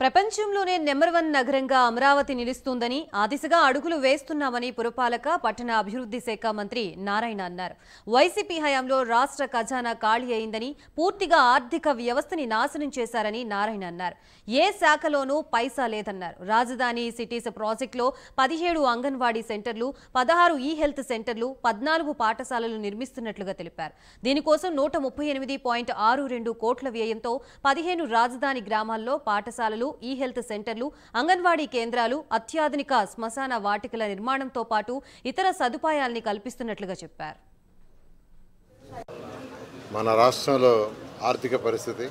ప్రపంచంలోనే నెంబర్ 1 నగరంగా అమరావతి నిలుస్తుందని ఆ దిశగా అడుగులు వేస్తున్నామని పురపాలక పట్టణ అభివృద్ధి శాఖ మంత్రి నారాయణ అన్నారు. వైసీపీ హయాంలో రాష్ట్ర ఖజానా ఖాళీ అయిందని, పూర్తిగా ఆర్థిక వ్యవస్థని నాశనం చేశారని నారాయణ అన్నారు. ఏ శాఖలోనూ పైసా లేదన్నారు. రాజధాని సిటీస్ ప్రాజెక్టులో 17 అంగన్వాడీ సెంటర్లు, 16 ఈ హెల్త్ సెంటర్లు, 14 పాఠశాలలు నిర్మిస్తున్నట్లుగా తెలిపారు. దీనికోసం 138.62 కోట్ల వ్యయంతో 15 రాజధాని గ్రామాల్లో పాఠశాలలు, ఈ హెల్త్ సెంటర్లు, అంగన్వాడీ కేంద్రాలు, అత్యాధునిక శ్మశాన వాటికల నిర్మాణంతో పాటు ఇతర సదుపాయాల్ని కల్పిస్తున్నట్లుగా చెప్పారు. మన రాష్ట్రంలో ఆర్థిక పరిస్థితి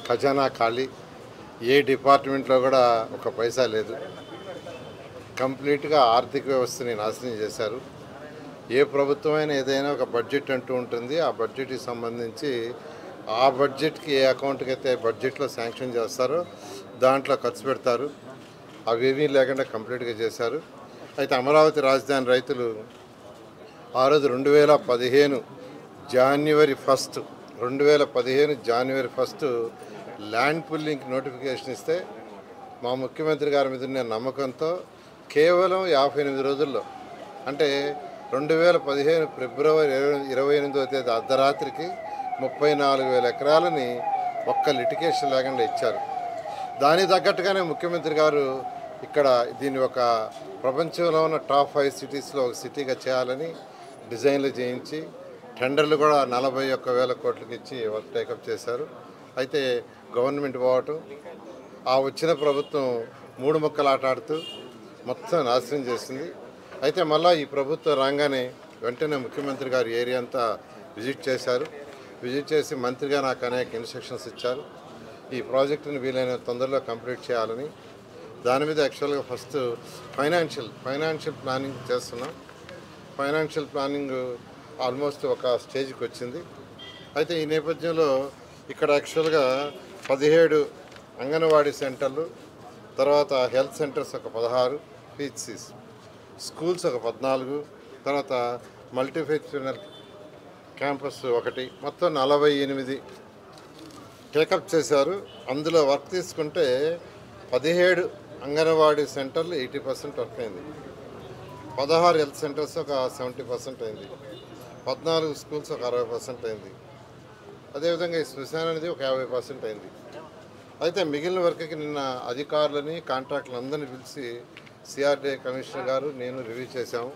ఖజానా ఖాళీ, ఏ డిపార్ట్మెంట్లో కూడా ఒక పైసా లేదు. కంప్లీట్గా ఆర్థిక వ్యవస్థని నాశనం చేశారు. ఏ ప్రభుత్వమైనా ఏదైనా ఒక బడ్జెట్ అంటూ ఉంటుంది. ఆ బడ్జెట్కి సంబంధించి ఆ బడ్జెట్కి ఏ అకౌంట్కి అయితే బడ్జెట్లో శాంక్షన్ చేస్తారో దాంట్లో ఖర్చు పెడతారు. అవేమీ లేకుండా కంప్లీట్గా చేశారు. అయితే అమరావతి రాజధాని రైతులు ఆ రోజు 2015 జనవరి 1 ల్యాండ్ పుల్లింగ్ నోటిఫికేషన్ ఇస్తే మా ముఖ్యమంత్రి గారి మీద ఉన్న నమ్మకంతో కేవలం 58 రోజుల్లో, అంటే 2015 ఫిబ్రవరి 28వ తేదీ అర్ధరాత్రికి 34,000 ఎకరాలని ఒక్క లిటిగేషన్ లేకుండా ఇచ్చారు. దానికి తగ్గట్టుగానే ముఖ్యమంత్రి గారు ఇక్కడ దీన్ని ఒక ప్రపంచంలో ఉన్న టాప్ 5 సిటీస్లో ఒక సిటీగా చేయాలని డిజైన్లు చేయించి టెండర్లు కూడా 41,000 కోట్లకి ఇచ్చి వర్క్ టేకప్ చేశారు. అయితే గవర్నమెంట్ పోవటం, ఆ వచ్చిన ప్రభుత్వం 3 ముక్కలు ఆటాడుతూ మొత్తం నాశనం చేసింది. అయితే మళ్ళీ ఈ ప్రభుత్వం రాగానే వెంటనే ముఖ్యమంత్రి గారు ఏరియా అంతా విజిట్ చేశారు. విజిట్ చేసి మంత్రిగా నాకు అనేక ఇన్స్ట్రక్షన్స్ ఇచ్చారు. ఈ ప్రాజెక్టుని వీలైన తొందరలో కంప్లీట్ చేయాలని. దాని మీద యాక్చువల్గా ఫస్ట్ ఫైనాన్షియల్ ప్లానింగ్ చేస్తున్నాం. ఫైనాన్షియల్ ప్లానింగ్ ఆల్మోస్ట్ ఒక స్టేజ్కి వచ్చింది. అయితే ఈ నేపథ్యంలో ఇక్కడ యాక్చువల్గా 17 అంగన్వాడీ సెంటర్లు, తర్వాత హెల్త్ సెంటర్స్ ఒక 16, పీహెచ్సిస్, స్కూల్స్ ఒక 14, తర్వాత మల్టీఫెక్షనల్ క్యాంపస్ ఒకటి, మొత్తం 48 టేకప్ చేశారు. అందులో వర్క్ తీసుకుంటే 17 అంగన్వాడీ సెంటర్లు 80% వర్క్ అయింది, 16 హెల్త్ సెంటర్స్ ఒక 70% అయింది, 14 స్కూల్స్ ఒక 60% అయింది, అదేవిధంగా ఈ శ్మశానం అనేది ఒక 50% అయింది. అయితే మిగిలిన వర్క్కి నిన్న అధికారులని, కాంట్రాక్టులు అందరినీ పిలిచి సిఆర్డీఏ కమిషనర్ గారు, నేను రివ్యూ చేశాము.